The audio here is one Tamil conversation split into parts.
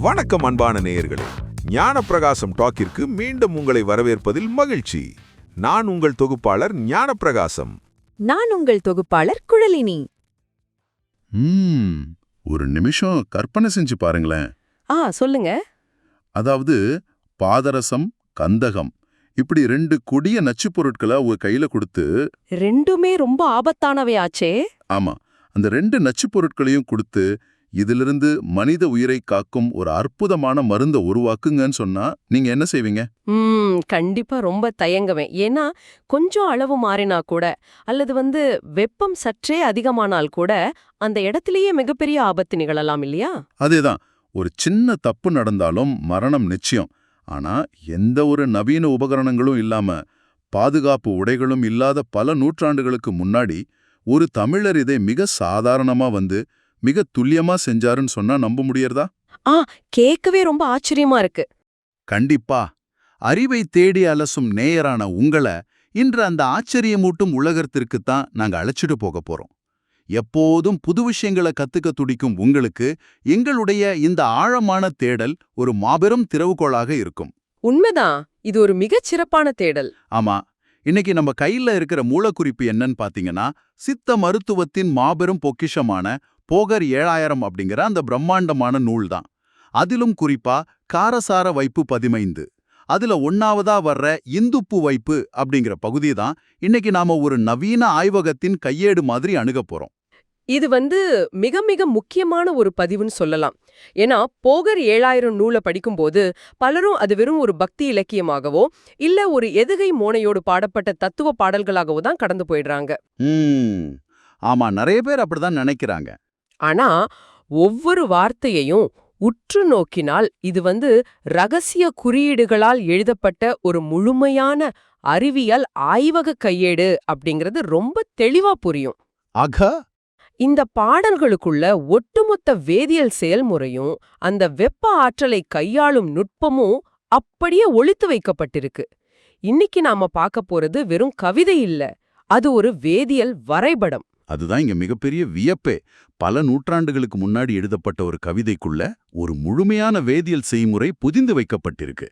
வணக்கம் அன்பான நேயர்களே, ஞானப்பிரகாசம் டாக்கிற்கு மீண்டும் உங்களை வரவேற்பதில் மகிழ்ச்சி. நான் உங்கள் தொகுப்பாளர் ஞானப்பிரகாசம். நான் உங்கள் தொகுப்பாளர் குழலினி. ஒரு நிமிஷம் கற்பனை செஞ்சு பாருங்களேன். சொல்லுங்க. அதாவது பாதரசம், கந்தகம் இப்படி 2 கொடிய நச்சுப் பொருட்களை உங்க கையில கொடுத்து, ரெண்டுமே ரொம்ப ஆபத்தானவையாச்சே. ஆமா, அந்த 2 நச்சுப் பொருட்களையும் கொடுத்து இதிலிருந்து மனித உயிரை காக்கும் ஒரு அற்புதமான மருந்தை உருவாக்குங்கன்னு சொன்னா நீங்க என்ன செய்வீங்க? கண்டிப்பா ரொம்ப தயங்குவேன். ஏன்னா கொஞ்சம் அளவு மாறினா கூட, அல்லது வெப்பம் சற்றே அதிகமானால் கூட அந்த இடத்திலேயே மிகப்பெரிய ஆபத்து நிகழலாம் இல்லையா? அதேதான், ஒரு சின்ன தப்பு நடந்தாலும் மரணம் நிச்சயம். ஆனா எந்த ஒரு நவீன உபகரணங்களும் இல்லாம, பாதுகாப்பு உடைகளும் இல்லாத பல நூற்றாண்டுகளுக்கு முன்னாடி ஒரு தமிழர் இதை மிக சாதாரணமா மிக துல்லியமா செஞ்சாருன்னு சொன்னா நம்ப முடியறதா? கேட்கவே ரொம்ப ஆச்சரியமா இருக்கு. கண்டிப்பா. அறிவை தேடி அலசும் நேயரான உங்களை இன்று அந்த ஆச்சரியமூட்டும் உலகத்திற்குத்தான் நாங்க அழைச்சிட்டு போக போறோம். எப்போதும் புது விஷயங்களை கத்துக்க துடிக்கும் உங்களுக்கு எங்களுடைய இந்த ஆழமான தேடல் ஒரு மாபெரும் திறவுகோலாக இருக்கும். உண்மைதான், இது ஒரு மிகச் சிறப்பான தேடல். ஆமா, இன்னைக்கு நம்ம கையில இருக்கிற மூலக்குறிப்பு என்னன்னு பாத்தீங்கன்னா, சித்த மருத்துவத்தின் மாபெரும் பொக்கிஷமான போகர் 7000 அப்படிங்கிற அந்த பிரம்மாண்டமான நூல் தான். அதிலும் குறிப்பா காரசார வைப்பு 15, அதுல 1ஆவதா வர்ற இந்துப்பு வைப்பு அப்படிங்கிற பகுதி தான் இன்னைக்கு நாம ஒரு நவீன ஆய்வகத்தின் கையேடு மாதிரி அணுகப் போறோம். இது மிக மிக முக்கியமான ஒரு பதிவுன்னு சொல்லலாம். ஏன்னா போகர் 7000 நூலை படிக்கும்போது பலரும் அது வெறும் ஒரு பக்தி இலக்கியமாகவோ இல்ல ஒரு எதுகை மோனையோடு பாடப்பட்ட தத்துவ பாடல்களாகவோ தான் கடந்து போயிடுறாங்க. ஆமா, நிறைய பேர் அப்படிதான் நினைக்கிறாங்க. ஆனா ஒவ்வொரு வார்த்தையையும் உற்று நோக்கினால் இது ரகசிய குறியீடுகளால் எழுதப்பட்ட ஒரு முழுமையான அறிவியல் ஆய்வக கையேடு அப்படிங்கிறது ரொம்ப தெளிவா புரியும். இந்த பாடல்களுக்குள்ள ஒட்டுமொத்த வேதியியல் செயல்முறையும் அந்த வெப்ப ஆற்றலை கையாளும் நுட்பமும் அப்படியே ஒளித்து வைக்கப்பட்டிருக்கு. இன்னைக்கு நாம பார்க்க போறது வெறும் கவிதை இல்ல, அது ஒரு வேதியியல் வரைபடம். அதுதான் இங்க மிகப்பெரிய வியப்பே. பல நூற்றாண்டுகளுக்கு முன்னாடி எழுதப்பட்ட ஒரு கவிதைக்குள்ள ஒரு முழுமையான வேதியியல் செய்முறை புதிந்து வைக்கப்பட்டிருக்கு.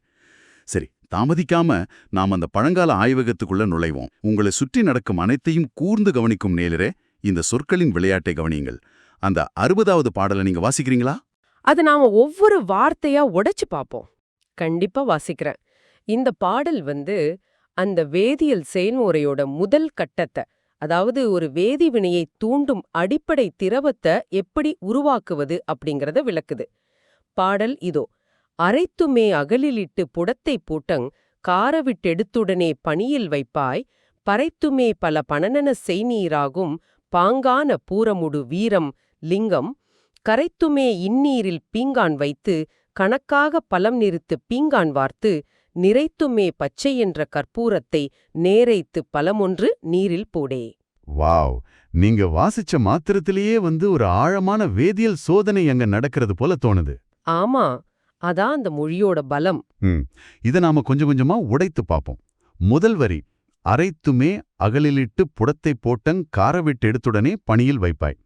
சரி, தாமதிக்காம நாம் அந்த பழங்கால ஆய்வகத்துக்குள்ள நுழைவோம். உங்களை சுற்றி நடக்கும் அனைத்தையும் கூர்ந்து கவனிக்கும் நேயரே, இந்த சொற்களின் விளையாட்டை கவனியுங்கள். அந்த 60வது பாடலை நீங்க வாசிக்கிறீங்களா? அது நாம ஒவ்வொரு வார்த்தையா உடைச்சு பார்ப்போம். கண்டிப்பா வாசிக்கிறேன். இந்த பாடல் அந்த வேதியியல் செயல்முறையோட முதல் கட்டத்தை, அதாவது ஒரு வேதிவினையை தூண்டும் அடிப்படை திரவத்தை எப்படி உருவாக்குவது அப்படிங்கறத விளக்குது. பாடல் இதோ. அரைத்துமே அகலிலிட்டு புடத்தை போட்டங் காரவிட்டெடுத்துடனே பணியில் வைப்பாய், பறைத்துமே பல பணனன செய்நீராகும் பாங்கான பூரமுடு வீரம் லிங்கம், கரைத்துமே இந்நீரில் பீங்கான் வைத்து கணக்காக பலம் நிறுத்து பீங்கான் வார்த்து, நிறைத்துமே பச்சை என்ற கற்பூரத்தை நேரைத்து பலமொன்று நீரில் போடே. வாவ், நீங்க வாசிச்ச மாத்திரத்திலேயே ஒரு ஆழமான வேதியியல் சோதனை அங்க நடக்கிறது போல தோணுது. ஆமா, அதான் அந்த மொழியோட பலம். இத நாம கொஞ்சம் கொஞ்சமா உடைத்து பார்ப்போம். முதல் வரி, அரைத்துமே அகலிலிட்டு புடத்தை போட்டங் காரவிட்டெடுத்துடனே பணியில் வைப்பாய்.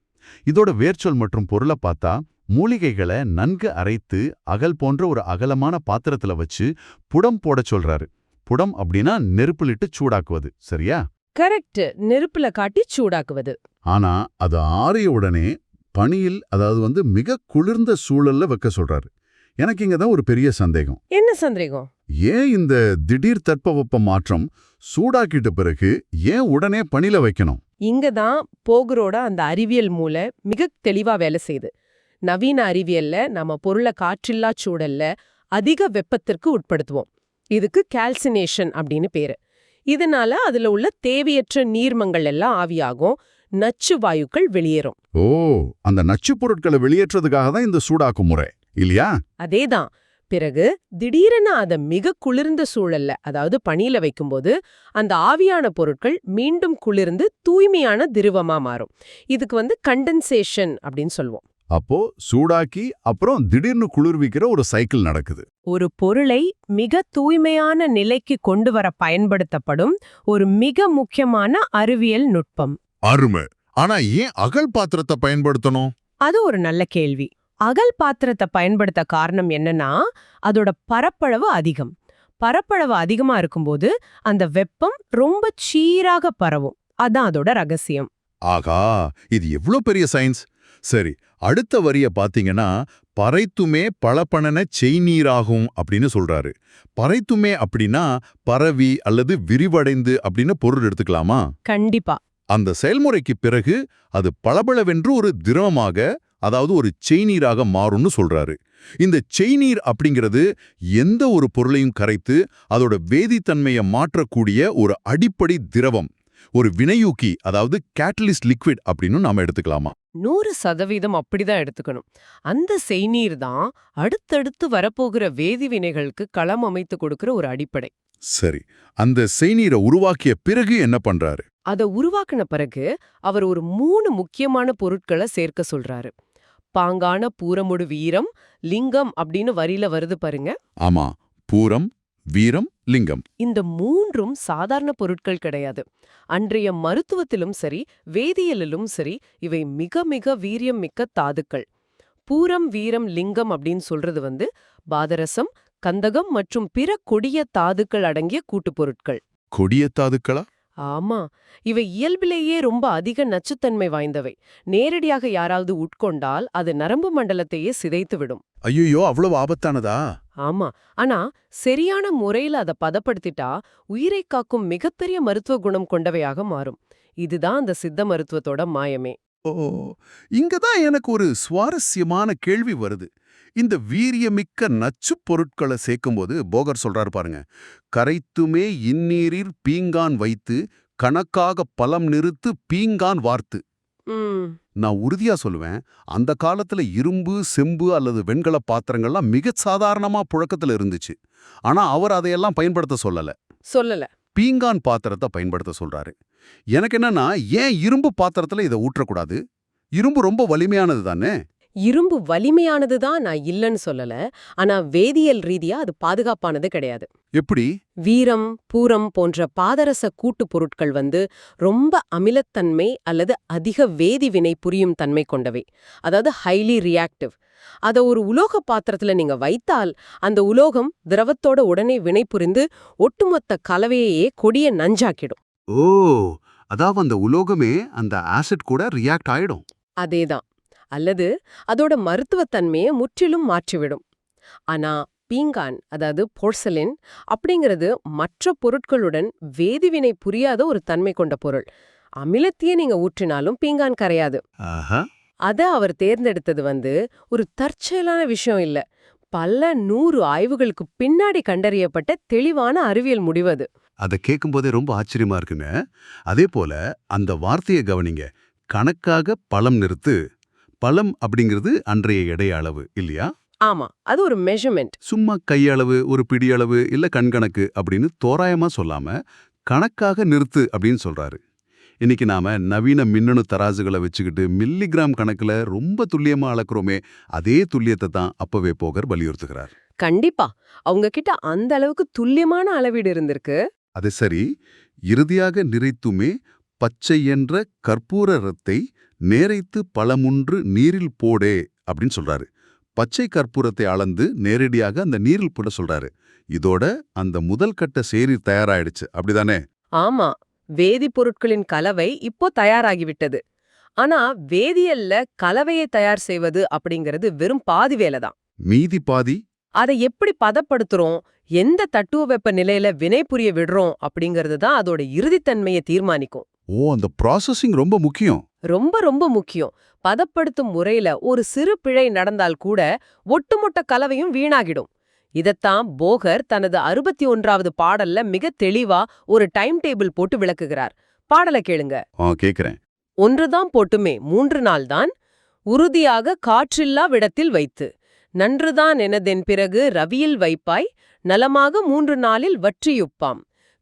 இதோட வேர்ச்சொல் மற்றும் பொருளை பார்த்தா, மூலிகைகளை நன்கு அரைத்து அகல் போன்ற ஒரு அகலமான பாத்திரத்துல வச்சு புடம் போட சொல்றாரு. புடம் அப்படின்னா நெருப்புலிட்டு சூடாக்குவது, சரியா? கரெக்ட், நெருப்புல காட்டி சூடாக்குவது. ஆனா அது ஆறிய உடனே பனியில், அதாவது மிக குளிர்ந்த சூழல்ல வைக்க சொல்றாரு. எனக்கு இங்கதான் ஒரு பெரிய சந்தேகம். என்ன சந்தேகம்? ஏன் இந்த திடீர் தட்பவெப்ப மாற்றம்? சூடாக்கிட்ட பிறகு ஏன் உடனே பனில வைக்கணும்? இங்கதான் போகரோட அந்த அறிவியல் மூளை மிக தெளிவா வேலை செய்யுது. நவீன அறிவியல்ல நம்ம பொருளை காற்றில்லா சூழல்ல அதிக வெப்பத்திற்கு உட்படுத்துவோம். இதுக்கு கால்சினேஷன் அப்படின்னு பேரு. இதனால அதுல உள்ள தேவையற்ற நீர்மங்கள் எல்லாம் ஆவியாகும், நச்சு வாயுக்கள் வெளியேறும். அந்த நச்சு பொருட்களை வெளியேற்றதுக்காக தான் இந்த சூடாக்கும் முறை இல்லையா? அதேதான். பிறகு திடீரென அத மிக குளிர்ந்த சூழல்ல, அதாவது பனியில வைக்கும்போது அந்த ஆவியான பொருட்கள் மீண்டும் குளிர்ந்து தூய்மையான திரவமா மாறும். இதுக்கு கண்டென்சேஷன் அப்படின்னு சொல்லுவோம். அப்போ சூடாக்கி அப்புறம் திடீர்னு குளிர்விக்கிற ஒரு சைக்கிள் நடக்குது. ஒரு பொருளை மிக தூய்மையான நிலைக்கு கொண்டு வர பயன்படுத்தப்படும் ஒரு மிக முக்கியமான அறிவியல் நுட்பம். அருமை. ஆனா ஏன் அகல் பாத்திரத்தை பயன்படுத்தணும்? அது ஒரு நல்ல கேள்வி. அகல் பாத்திரத்தை பயன்படுத்த காரணம் என்னன்னா அதோட பரப்பளவு அதிகம். பரப்பளவு அதிகமா இருக்கும்போது அந்த வெப்பம் ரொம்ப சீராக பரவும். அதான் அதோட ரகசியம். ஆகா, இது எவ்ளோ பெரிய சயின்ஸ்! சரி, அடுத்த வரிய பாத்தீங்கன்னா பறைத்துமே பளபணன செய்நீராகும் அப்படின்னு சொல்றாரு. பறைத்துமே அப்படின்னா பரவி அல்லது விரிவடைந்து அப்படின்னு பொருள் எடுத்துக்கலாமா? கண்டிப்பா. அந்த செயல்முறைக்கு பிறகு அது பளபளவென்று ஒரு திரவமாக, அதாவது ஒரு செய்நீராக மாறும்னு சொல்றாரு. இந்த செய்நீர் அப்படிங்கிறது எந்த ஒரு பொருளையும் கரைத்து அதோட வேதித்தன்மையை மாற்றக்கூடிய ஒரு அடிப்படை திரவம், ஒரு வினையூக்கி, அதாவது கேட்டலிஸ்ட் லிக்விட் அப்படின்னு நாம எடுத்துக்கலாமா? 100% அப்படிதான் எடுத்துக்கணும். அந்த செய்நீர் தான் அடுத்தடுத்து வரப்போகிற வேதிவினைகளுக்கு களம் அமைத்து கொடுக்கிற ஒரு அடிப்படை. சரி, அந்த செய்நீரை உருவாக்கிய பிறகு என்ன பண்றாரு? அத உருவாக்கின பிறகு அவர் ஒரு 3 முக்கியமான பொருட்களை சேர்க்க சொல்றாரு. பாங்கான பூரமுடு வீரம், லிங்கம் அப்படின்னு வரியில வருது பாருங்க. ஆமா, பூரம், வீரம், லிங்கம். இந்த 3ம் சாதாரண பொருட்கள் கிடையாது. அன்றைய மருத்துவத்திலும் சரி, வேதியியலிலும் சரி, இவை மிக மிக வீரியம் மிக்க தாதுக்கள். பூரம், வீரம், லிங்கம் அப்படின்னு சொல்றது பாதரசம், கந்தகம் மற்றும் பிற கொடிய தாதுக்கள் அடங்கிய கூட்டுப் பொருட்கள். கொடிய தாதுக்களா? ஆமா, இவை இயல்பிலேயே ரொம்ப அதிக நச்சுத்தன்மை வாய்ந்தவை. நேரடியாக யாராவது உட்கொண்டால் அது நரம்பு மண்டலத்தையே சிதைத்து விடும். ஐயோ, அவ்வளவு ஆபத்தானதா? ஆமா, ஆனா சரியான முறையில அத பதப்படுத்திட்டா உயிரை காக்கும் மிகப்பெரிய மருத்துவ குணம் கொண்டவையாக மாறும். இதுதான் அந்த சித்த மருத்துவத்தோட மாயமே. ஓ, இங்கதான் எனக்கு ஒரு சுவாரஸ்யமான கேள்வி வருது. இந்த வீரியமிக்க நச்சுப் பொருட்களை சேர்க்கும்போது போகர் சொல்றாரு பாருங்க, கரைத்துமே இந்நீரிற் பீங்கான் வைத்து கணக்காக பலம் நிறுத்து பீங்கான் வார்த்து. ம் நான் உறுதியா சொல்லுவேன், அந்த காலத்துல இரும்பு, செம்பு அல்லது வெண்கல பாத்திரங்கள்லாம் மிக சாதாரணமா புழக்கத்துல இருந்துச்சு. ஆனா அவர் அதையெல்லாம் பயன்படுத்த சொல்லல. பீங்கான் பாத்திரத்தை பயன்படுத்த சொல்றாரு. எனக்கு என்னன்னா, ஏன் இரும்பு பாத்திரத்துல இதை ஊற்றக்கூடாது? இரும்பு ரொம்ப வலிமையானது தானே? இரும்பு வலிமையானது தான் நான் இல்லன்னு சொல்லல. ஆனா வேதியியல் ரீதியா அது பாதுகாப்பானது கிடையாது. எப்படி? வீரம், பூரம் போன்ற பாதரச கூட்டுப் பொருட்கள் ரொம்ப அமிலத்தன்மை அல்லது அதிக வேதிவினை புரியும் தன்மை கொண்டவை. அதாவது ஹைலி ரியாக்டிவ். அத ஒரு உலோக பாத்திரத்துல நீங்க வைத்தால் அந்த உலோகம் திரவத்தோட உடனே வினை புரிந்து ஒட்டுமொத்த கலவையே கொடிய நஞ்சாக்கிடும். ஓ, அதாவது அந்த உலோகமே அந்த ஆசிட் கூட ரியாக்ட் ஆயிடும். அதேதான். அல்லது அதோட மருத்துவத்தன்மையை முற்றிலும் மாற்றிவிடும். ஆனா பீங்கான், அதாவது போர்சலின் அப்படிங்கிறது மற்ற பொருட்களுடன் வேதிவினை புரியாத ஒரு தன்மை கொண்ட பொருள். அமிலத்தையே நீங்க ஊற்றினாலும் பீங்கான் கரையாது. ஆஹா. அத அவர் தேர்ந்தெடுத்தது ஒரு தற்செயலான விஷயம் இல்ல. பல 100 ஆய்வுகளுக்கு பின்னாடி கண்டறியப்பட்ட தெளிவான அறிவியல் முடிவு அது. அதை கேட்கும்போதே ரொம்ப ஆச்சரியமா இருக்குங்க. அதே போல அந்த வார்த்தையை கவனிங்க, கணக்காக பலம் நிறுத்து. பலம் அப்படிங்கிறது அன்றைய எடை அளவு இல்லையா? ஆமா, அது ஒரு மெஷர்மெண்ட். சும்மா கையளவு, ஒரு பிடியளவு, இல்ல கண்கணக்கு அப்படின்னு தோராயமா சொல்லாம கணக்காக நிறுத்து அப்படின்னு சொல்றாரு. இன்னைக்கு நாம நவீன மின்னணு தராசுகளை வச்சுக்கிட்டு மில்லிகிராம் கணக்குல ரொம்ப துல்லியமா அளக்குறோமே, அதே துல்லியத்தை தான் அப்பவே போகர் வலியுறுத்துகிறார். கண்டிப்பா அவங்க கிட்ட அந்த அளவுக்கு துல்லியமான அளவீடு இருந்திருக்கு. அது சரி, இறுதியாக நிறைத்துமே பச்சை என்ற கற்பூர ரத்தை நேரைத்து பழமுன்று நீரில் போடே அப்படின்னு சொல்றாரு. பச்சை கற்பூரத்தை அளந்து நேரடியாக அந்த நீரில் போட சொல்றாரு. இதோட அந்த முதல் கட்ட சேரீர் தயாராயிடுச்சு, அப்படிதானே? ஆமா, வேதிப்பொருட்களின் கலவை இப்போ தயாராகிவிட்டது. ஆனா வேதியியல்ல கலவையை தயார் செய்வது அப்படிங்கிறது வெறும் பாதி வேலைதான். மீதி பாதி? அதை எப்படி பதப்படுத்துறோம், எந்த தட்டுவ வெப்ப நிலையில வினை புரிய விடுறோம் அப்படிங்கிறது தான் அதோட இறுதித்தன்மையை தீர்மானிக்கும். ஓ, அந்த ப்ராசஸிங் ரொம்ப முக்கியம். ரொம்ப ரொம்ப முக்கியம். பதப்படுத்தும் முறையில ஒரு சிறு பிழை நடந்தால் கூட ஒட்டுமொத்த கலவையும் வீணாகிடும். இதத்தான் போகர் தனது 61வது பாடல்ல மிக தெளிவா ஒரு டைம் டேபிள் போட்டு விளக்குகிறார். பாடலை கேளுங்க. கேக்குறேன். ஒன்றுதான் போட்டுமே 3 நாள் தான், உறுதியாக காற்றில்லா விடத்தில் வைத்து, நன்றுதான் எனதென் பிறகு ரவியில் வைப்பாய், நலமாக 3 நாளில் வற்றியுப்பாம்,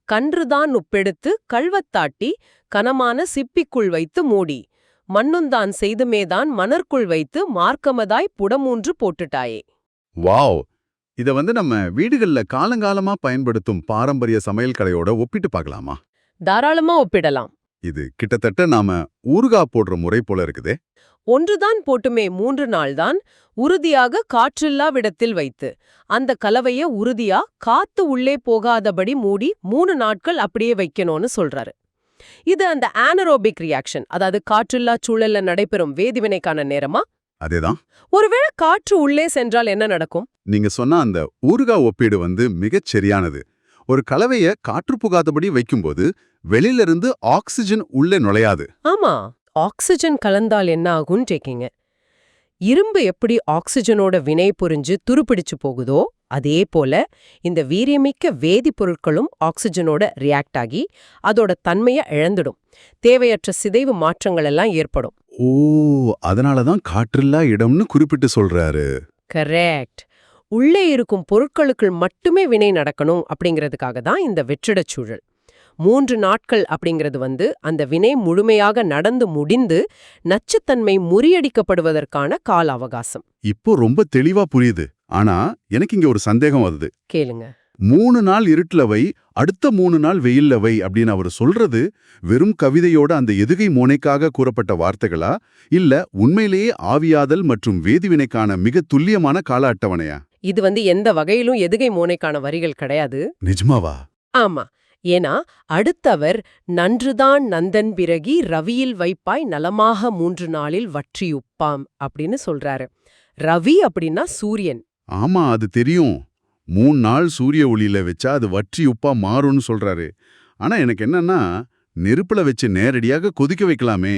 கன்றுதான் உப்பெடுத்து கள்வத்தாட்டி கனமான சிப்பிக்குள் வைத்து மூடி, மண்ணுந்தான் செய்துமேதான் மணற்குள் வைத்து மார்க்கமதாய் புடமூன்று போட்டுட்டாயே. வாவ்! இத நம்ம வீடுகள்ல காலங்காலமா பயன்படுத்தும் பாரம்பரிய சமையல் கலையோட ஒப்பிட்டு பார்க்கலாமா? தாராளமா ஒப்பிடலாம். இது கிட்டத்தட்ட நாம ஊறுகாய் போடுற முறை போல இருக்குதே. ஒன்றுதான் போட்டுமே 3 நாள்தான் உறுதியாக காற்றில்லா விடத்தில் வைத்து அந்த கலவைய உறுதியா காத்து உள்ளே போகாதபடி மூடி 3 நாட்கள் அப்படியே வைக்கணும்னு சொல்றாரு. இது அந்த ஆனரோபிக் ரியாக்ஷன், அதாவது காற்றில்லா சூழல்ல நடைபெறும் வேதிவினைக்கான நேரமா? அதேதான். ஒருவேளை காற்று உள்ளே சென்றால் என்ன நடக்கும்? நீங்க சொன்ன அந்த ஊறுகாய் ஒப்பீடு மிகச் சரியானது. ஒரு கலவைய காற்று புகாதபடி வைக்கும்போது வெளியிலிருந்து ஆக்சிஜன் உள்ளே நுழையாது. ஆமா, ஆக்சிஜன் கலந்தால் என்ன ஆகும்னு கேக்கீங்க. இரும்பு எப்படி ஆக்சிஜனோட வினை புரிஞ்சு துருப்பிடிச்சு போகுதோ அதே போல இந்த வீரியமிக்க வேதிப்பொருட்களும் ஆக்சிஜனோட ரியாக்ட் ஆகி அதோட தன்மையை இழந்துடும். தேவையற்ற சிதைவு மாற்றங்கள் எல்லாம் ஏற்படும். ஓ, அதனாலதான் காற்றில்லா இடம்னு குறிப்பிட்டு சொல்றாரு. கரெக்ட். உள்ளே இருக்கும் பொருட்களுக்குள் மட்டுமே வினை நடக்கணும் அப்படிங்கிறதுக்காக தான் இந்த வெற்றிடச் சூழல். 3 நாட்கள் அப்படிங்கிறது அந்த வினை முழுமையாக நடந்து முடிந்து நச்சுத்தன்மை முறியடிக்கப்படுவதற்கான கால அவகாசம். இப்போ ரொம்ப தெளிவா புரியுது. ஆனா எனக்கு இங்க ஒரு சந்தேகம் வருது. கேளுங்க. 3 நாள் இருட்டுல வை, அடுத்த 3 நாள் வெயில்ல வை அப்படின்னு அவர் சொல்றது வெறும் கவிதையோட அந்த எதுகை மோனைக்காக கூறப்பட்ட வார்த்தைகளா, இல்ல உண்மையிலேயே ஆவியாதல் மற்றும் வேதிவினைக்கான மிக துல்லியமான கால அட்டவணையா? இது எந்த வகையிலும் எதுகை மோனைக்கான வரிகள் கிடையாது. நிஜமாவா? ஆமா. ஏன்னா அடுத்தவர் நன்றுதான் நந்தன் பிறகி ரவியில் வைப்பாய் நலமாக 3 நாளில் வற்றியுப்பாம் அப்படின்னு சொல்றாரு. ரவி அப்படின்னா சூரியன். ஆமா, அது தெரியும். 3 நாள் சூரிய ஒளியில வச்சா அது வற்றி உப்பா மாறும்னு சொல்றாரு. ஆனா எனக்கு என்னன்னா, நெருப்புல வச்சு நேரடியாக கொதிக்க வைக்கலாமே,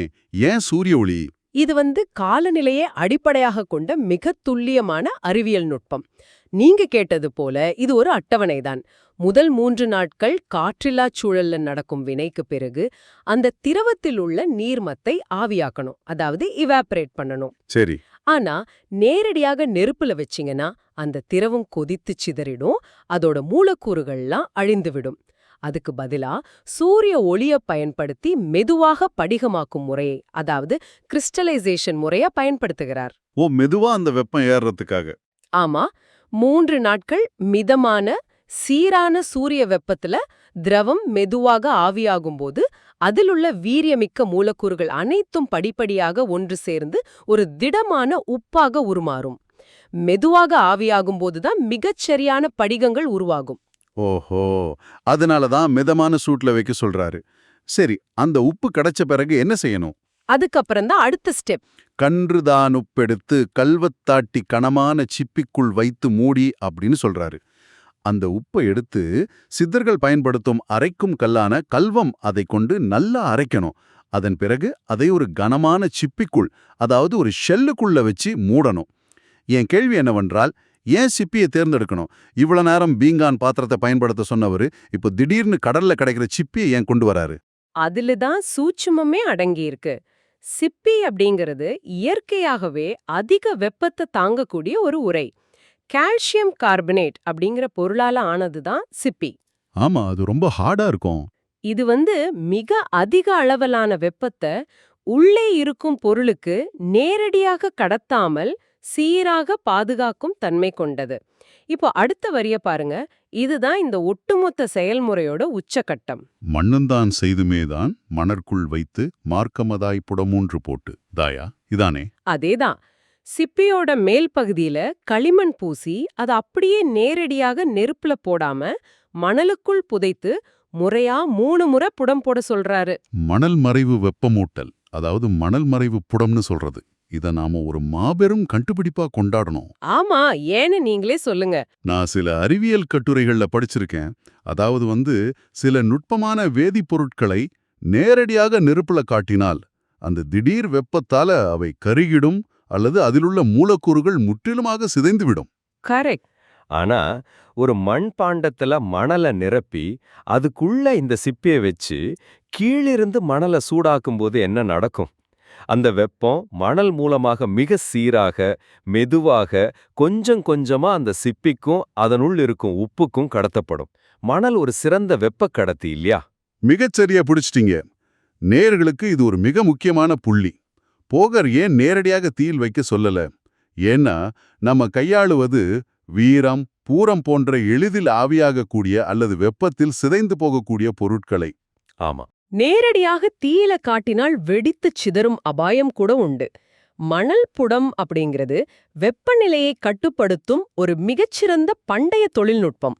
ஏன் சூரிய ஒளி? இது காலநிலையை அடிப்படையாக கொண்ட மிக துல்லியமான அறிவியல் நுட்பம். நீங்க கேட்டது போல இது ஒரு அட்டவணைதான். முதல் 3 நாட்கள் காற்றில்லா சூழல்ல நடக்கும் வினைக்கு பிறகு அந்த திரவத்தில் உள்ள நீர்மத்தை ஆவியாக்கணும், அதாவது இவாப்பரேட் பண்ணணும். சரி. ஆனா நேரடியாக நெருப்புல வச்சிங்கன்னா அந்த திரவம் கொதித்து சிதறிடும், அதோட மூலக்கூறுகள்லாம் அழிந்துவிடும். அதுக்கு பதிலா சூரிய ஒளிய பயன்படுத்தி மெதுவாக படிகமாக்கும் முறையை, அதாவது கிறிஸ்டலைசேஷன் முறைய பயன்படுத்துகிறார். ஓ, மெதுவா அந்த வெப்பம் ஏறுறதுக்காக. ஆமா, 3 நாட்கள் மிதமான சீரான சூரிய வெப்பத்துல திரவம் மெதுவாக ஆவியாகும்போது அதிலுள்ள வீரியமிக்க மூலக்கூறுகள் அனைத்தும் படிப்படியாக ஒன்று சேர்ந்து ஒரு திடமான உப்பாக உருமாறும். மெதுவாக ஆவியாகும்போதுதான் மிகச்சரியான படிகங்கள் உருவாகும். ஓஹோ, அதனாலதான் மிதமான சூட்ல வைக்க சொல்றாரு. சரி, அந்த உப்பு கிடைச்ச பிறகு என்ன செய்யணும்? அதுக்கப்புறம்தான் அடுத்த ஸ்டெப். கன்றுதான் உப்பெடுத்து கல்வத்தாட்டி கனமான சிப்பிக்குள் வைத்து மூடி அப்படின்னு சொல்றாரு. அந்த உப்பை எடுத்து சித்தர்கள் பயன்படுத்தும் அரைக்கும் கல்லான கல்வம் அதை கொண்டு நல்லா அரைக்கணும். அதன் பிறகு அதை ஒரு கனமான சிப்பிக்குள், அதாவது ஒரு ஷெல்லுக்குள்ள வச்சு மூடணும். என் கேள்வி என்னவென்றால், ஏன் சிப்பியை தேர்ந்தெடுக்கணும்? இவ்வளவு நேரம் பீங்கான் பாத்திரத்தை பயன்படுத்த சொன்னவரு இப்போ திடீர்னு கடல்ல கிடைக்கிற சிப்பியை ஏன் கொண்டு வராரு? அதுலதான் சூட்சுமமே அடங்கியிருக்கு. சிப்பி அப்படிங்கிறது இயற்கையாகவே அதிக வெப்பத்தை தாங்கக்கூடிய ஒரு உரை. கால்சியம் கார்பனேட் அப்படிங்கிற பொருளால ஆனதுதான் சிப்பி. ஆமா, அது ரொம்ப ஹார்டா இருக்கும். இது மிக அதிக அளவிலான வெப்பத்தை உள்ளே இருக்கும் பொருளுக்கு நேரடியாக கடத்தாமல் சீராக பாதுகாக்கும் தன்மை கொண்டது. இப்போ அடுத்த வரிய பாருங்க. இதுதான் இந்த ஒட்டுமொத்த செயல்முறையோட உச்சகட்டம். மண்ணுந்தான் செய்துமேதான் மணற்குள் வைத்து மார்க்கமதாய் புடமூன்று போட்டு தாயா, இதானே? அதேதான். சிப்பியோட மேல் பகுதியில களிமண் பூசி அதை அப்படியே நேரடியாக நெருப்புல போடாம மணலுக்குள் புதைத்து முறையா 3 முறை புடம் போட சொல்றாரு. மணல் மறைவு வெப்பமூட்டல், அதாவது மணல் மறைவு புடம்னு சொல்றது. இத நாம ஒரு மாபெரும் கண்டுபிடிப்பா கொண்டாடணும். ஆமா, ஏன்னு நீங்களே சொல்லுங்க. நான் சில அறிவியல் கட்டுரைகள்ல படிச்சிருக்கேன். அதாவது சில நுட்பமான வேதிப்பொருட்களை நேரடியாக நெருப்புல காட்டினால் அந்த திடீர் வெப்பத்தால அவை கருகிடும் அல்லது அதிலுள்ள மூலக்கூறுகள் முற்றிலுமாக சிதைந்துவிடும். கரெக்ட். ஆனா ஒரு மண் பாண்டத்துல மணலை நிரப்பி அதுக்குள்ள இந்த சிப்பியை வச்சு கீழிருந்து மணலை சூடாக்கும்போது என்ன நடக்கும்? அந்த வெப்பம் மணல் மூலமாக மிக சீராக மெதுவாக கொஞ்சம் கொஞ்சமா அந்த சிப்பிக்கும் அதனுள் இருக்கும் உப்புக்கும் கடத்தப்படும். மணல் ஒரு சிறந்த வெப்ப கடத்தி இல்லையா? மிகச்சரியா பிடிச்சிட்டீங்க. நேயர்களுக்கு இது ஒரு மிக முக்கியமான புள்ளி. போகர் ஏன் நேரடியாக தீயில் வைக்க சொல்லல? ஏன்னா நம்ம கையாளுவது வீரம், பூரம் போன்ற எளிதில் ஆவியாகக்கூடிய அல்லது வெப்பத்தில் சிதைந்து போகக்கூடிய பொருட்களை. ஆமா. நேரடியாக தீயில காட்டினால் வெடித்துச் சிதறும் அபாயம் கூட உண்டு. மணல் புடம் அப்படிங்கிறது வெப்பநிலையை கட்டுப்படுத்தும் ஒரு மிகச்சிறந்த பண்டைய தொழில்நுட்பம்.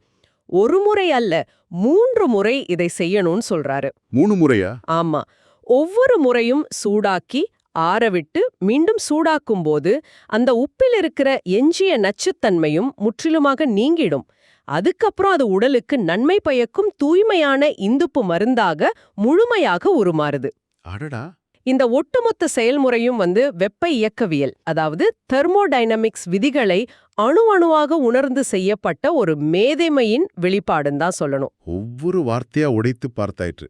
ஒரு முறை அல்ல, 3 முறை இதை செய்யணும்னு சொல்றாரு. 3 முறையா? ஆமா. ஒவ்வொரு முறையும் சூடாக்கி ஆறவிட்டு மீண்டும் சூடாக்கும்போது அந்த உப்பில் இருக்கிற எஞ்சிய நச்சுத்தன்மையும் முற்றிலுமாக நீங்கிடும். அதுக்கப்புறம் அது உடலுக்கு நன்மை பயக்கும் தூய்மையான இந்துப்பு மருந்தாக முழுமையாக உருமாறுது. அடடா! இந்த ஒட்டுமொத்த செயல்முறையும் வெப்ப இயக்கவியல், அதாவது தெர்மோடைனமிக்ஸ் விதிகளை அணுவாக உணர்ந்து செய்யப்பட்ட ஒரு மேதைமையின் வெளிப்பாடுன்னு தான் சொல்லணும். ஒவ்வொரு வார்த்தையா உடைத்து பார்த்தாயிற்று.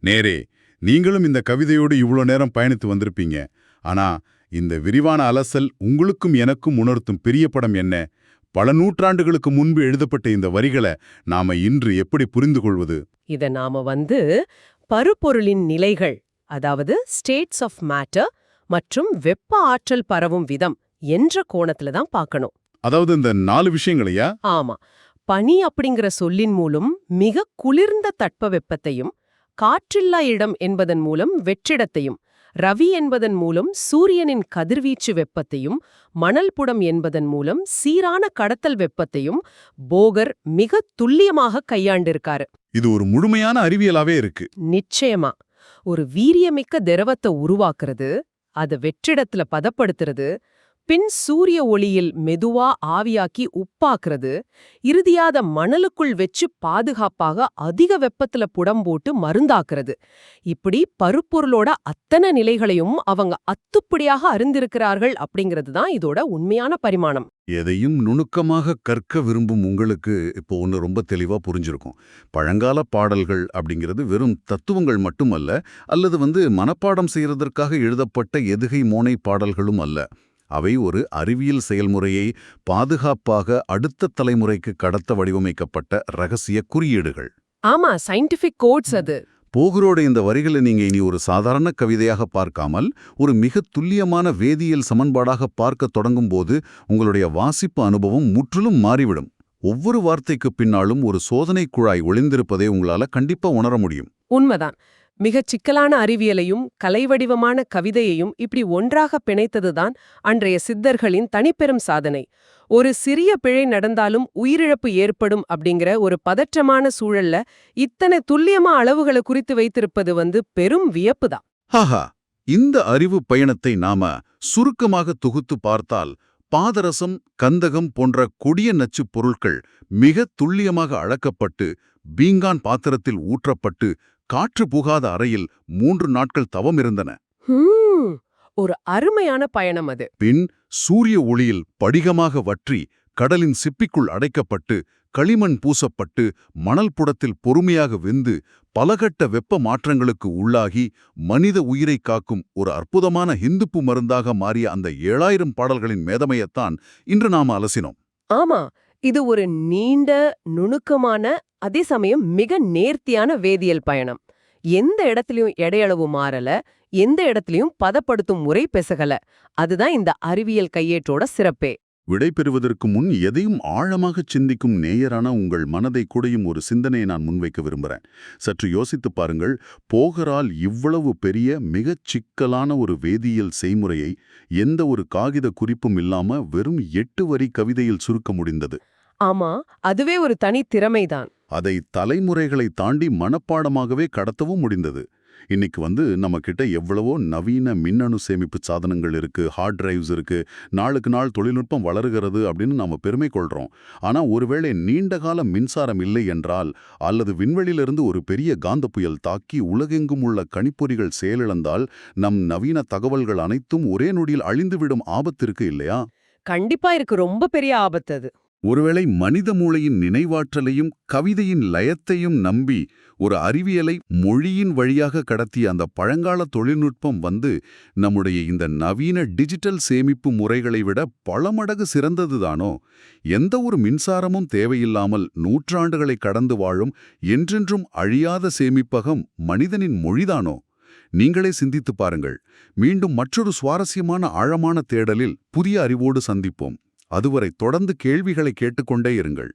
நேரே, நீங்களும் இந்த கவிதையோடு இவ்வளோ நேரம் பயணித்து வந்திருப்பீங்க. ஆனா இந்த விரிவான அலசல் உங்களுக்கும் எனக்கும் உணர்த்தும் பெரிய படம் என்ன? பல நூற்றாண்டுகளுக்கு முன்பு எழுதப்பட்ட இந்த வரிகளை நாம இன்று எப்படி புரிந்து கொள்வது? இத நாம பருப்பொருளின் நிலைகள், அதாவது ஸ்டேட்ஸ் ஆஃப் மேட்டர் மற்றும் வெப்ப ஆற்றல் பரவும் விதம் என்ற கோணத்துல தான் பார்க்கணும். அதாவது இந்த 4 விஷயங்களையா? ஆமா. பனி அப்படிங்கிற சொல்லின் மூலம் மிக குளிர்ந்த தட்பவெப்பத்தையும், காற்றில்லா இடம் என்பதன் மூலம் வெற்றிடத்தையும், ரவி என்பதன் மூலம் சூரியனின் கதிர்வீச்சு வெப்பத்தையும், மணல் புடம் என்பதன் மூலம் சீரான கடத்தல் வெப்பத்தையும் போகர் மிக துல்லியமாக கையாண்டிருக்காரு. இது ஒரு முழுமையான அறிவியலாவே இருக்கு. நிச்சயமா. ஒரு வீரியமிக்க திரவத்தை உருவாக்குறது, அதை வெற்றிடத்துல பதப்படுத்துறது, பின் சூரிய ஒளியில் மெதுவா ஆவியாக்கி உப்பாக்குறது, இறுதியாத மணலுக்குள் வச்சு பாதுகாப்பாக அதிக வெப்பத்துல புடம் போட்டு மருந்தாக்குறது. இப்படி பருப்பொருளோட அத்தனை நிலைகளையும் அவங்க அத்துப்படியாக அறிந்திருக்கிறார்கள் அப்படிங்கிறது தான் இதோட உண்மையான பரிமாணம். எதையும் நுணுக்கமாக கற்க விரும்பும் உங்களுக்கு இப்போ ஒன்று ரொம்ப தெளிவா புரிஞ்சிருக்கும். பழங்கால பாடல்கள் அப்படிங்கிறது வெறும் தத்துவங்கள் மட்டுமல்ல, அல்லது மனப்பாடம் செய்யறதற்காக எழுதப்பட்ட எதுகை மோனை பாடல்களும் அல்ல. அவை ஒரு அறிவியல் செயல்முறையை பாதுகாப்பாக அடுத்த தலைமுறைக்கு கடத்த வடிவமைக்கப்பட்ட ரகசிய குறியீடுகள். ஆமா, சயின்டிபிக் கோட்ஸ் அது. போகரோட இந்த வரிகளை நீங்க இனி ஒரு சாதாரண கவிதையாக பார்க்காமல் ஒரு மிக துல்லியமான வேதியியல் சமன்பாடாக பார்க்க தொடங்கும்போது உங்களுடைய வாசிப்பு அனுபவம் முற்றிலும் மாறிவிடும். ஒவ்வொரு வார்த்தைக்கு பின்னாலும் ஒரு சோதனை குழாய் ஒளிந்திருப்பதை உங்களால கண்டிப்பா உணர முடியும். உண்மைதான். மிகச் சிக்கலான அறிவியலையும் கலைவடிவமான கவிதையையும் இப்படி ஒன்றாக பிணைத்ததுதான் அன்றைய சித்தர்களின் தனிப்பெரும் சாதனை. ஒரு சிறிய பிழை நடந்தாலும் உயிரிழப்பு ஏற்படும் அப்படிங்கிற ஒரு பதற்றமான சூழல்ல இத்தனை துல்லியமா அளவுகளை குறித்து வைத்திருப்பது பெரும் வியப்புதான். ஹாஹா, இந்த அறிவு பயணத்தை நாம சுருக்கமாக தொகுத்து பார்த்தால், பாதரசம், கந்தகம் போன்ற கொடிய நச்சுப் பொருட்கள் மிக துல்லியமாக அளக்கப்பட்டு பீங்கான் பாத்திரத்தில் ஊற்றப்பட்டு காற்று புகாத அறையில் 3 நாட்கள் தவம் இருந்தன. ஒரு அருமையான பயணம் அது. பின் சூரிய ஒளியில் படிகமாக வற்றி கடலின் சிப்பிக்குள் அடைக்கப்பட்டு களிமண் பூசப்பட்டு மணல் புடத்தில் பொறுமையாக வெந்து பலகட்ட வெப்ப மாற்றங்களுக்கு உள்ளாகி மனித உயிரை காக்கும் ஒரு அற்புதமான ஹிந்துப்பு மருந்தாக மாறிய அந்த 7000 பாடல்களின் மேதமையத்தான் இன்று நாம அலசினோம். ஆமா, இது ஒரு நீண்ட நுணுக்கமான அதே சமயம் மிக நேர்த்தியான வேதியியல் பயணம். எந்த இடத்துலயும் எடையளவு மாறல, எந்த இடத்துலயும் பதப்படுத்தும் முறை பெசகல. அதுதான் இந்த அறிவியல் கையேற்றோட சிறப்பே. விடை பெறுவதற்கு முன் எதையும் ஆழமாகச் சிந்திக்கும் நேயரான உங்கள் மனதை கூடையும் ஒரு சிந்தனையை நான் முன்வைக்க விரும்புகிறேன். சற்று யோசித்துப் பாருங்கள். போகரால் இவ்வளவு பெரிய மிகச் சிக்கலான ஒரு வேதியியல் செய்முறையை எந்த ஒரு காகித குறிப்பும் இல்லாம வெறும் 8 வரி கவிதையில் சுருக்க முடிந்தது. ஆமா, அதுவே ஒரு தனி திறமைதான். அதை தலைமுறைகளை தாண்டி மனப்பாடமாகவே கடத்தவும் முடிந்தது. இன்னைக்கு நம்ம கிட்ட எவ்வளவோ நவீன மின்னணு சேமிப்பு சாதனங்கள் இருக்கு, ஹார்ட் டிரைவ்ஸ் இருக்கு, நாளுக்கு நாள் தொழில்நுட்பம் வளருகிறது அப்படின்னு நாம பெருமை கொள்றோம். ஆனா ஒருவேளை நீண்டகால மின்சாரம் இல்லை என்றால், அல்லது விண்வெளியிலிருந்து ஒரு பெரிய காந்த புயல் தாக்கி உலகெங்கும் உள்ள கணிப்பொறிகள் செயலிழந்தால், நம் நவீன தகவல்கள் அனைத்தும் ஒரே நொடியில் அழிந்துவிடும் ஆபத்து இருக்கு இல்லையா? கண்டிப்பா இருக்கு, ரொம்ப பெரிய ஆபத்து அது. ஒருவேளை மனித மூளையின் நினைவாற்றலையும் கவிதையின் லயத்தையும் நம்பி ஒரு அறிவியலை மொழியின் வழியாக கடத்திய அந்த பழங்கால தொழில்நுட்பம் நம்முடைய இந்த நவீன டிஜிட்டல் சேமிப்பு முறைகளை விட பல மடங்கு சிறந்ததுதானோ? எந்த ஒரு மின்சாரமும் தேவையில்லாமல் நூற்றாண்டுகளை கடந்து வாழும் என்றென்றும் அழியாத சேமிப்பகம் மனிதனின் மொழிதானோ? நீங்களே சிந்தித்துப் பாருங்கள். மீண்டும் மற்றொரு சுவாரஸ்யமான ஆழமான தேடலில் புதிய அறிவோடு சந்திப்போம். அதுவரை தொடர்ந்து கேள்விகளை கேட்டுக்கொண்டே இருங்கள்.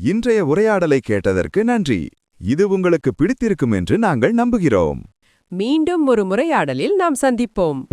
இன்றைய உரையாடலை கேட்டதற்கு நன்றி. இது உங்களுக்கு பிடித்திருக்கும் என்று நாங்கள் நம்புகிறோம். மீண்டும் ஒரு உரையாடலில் நாம் சந்திப்போம்.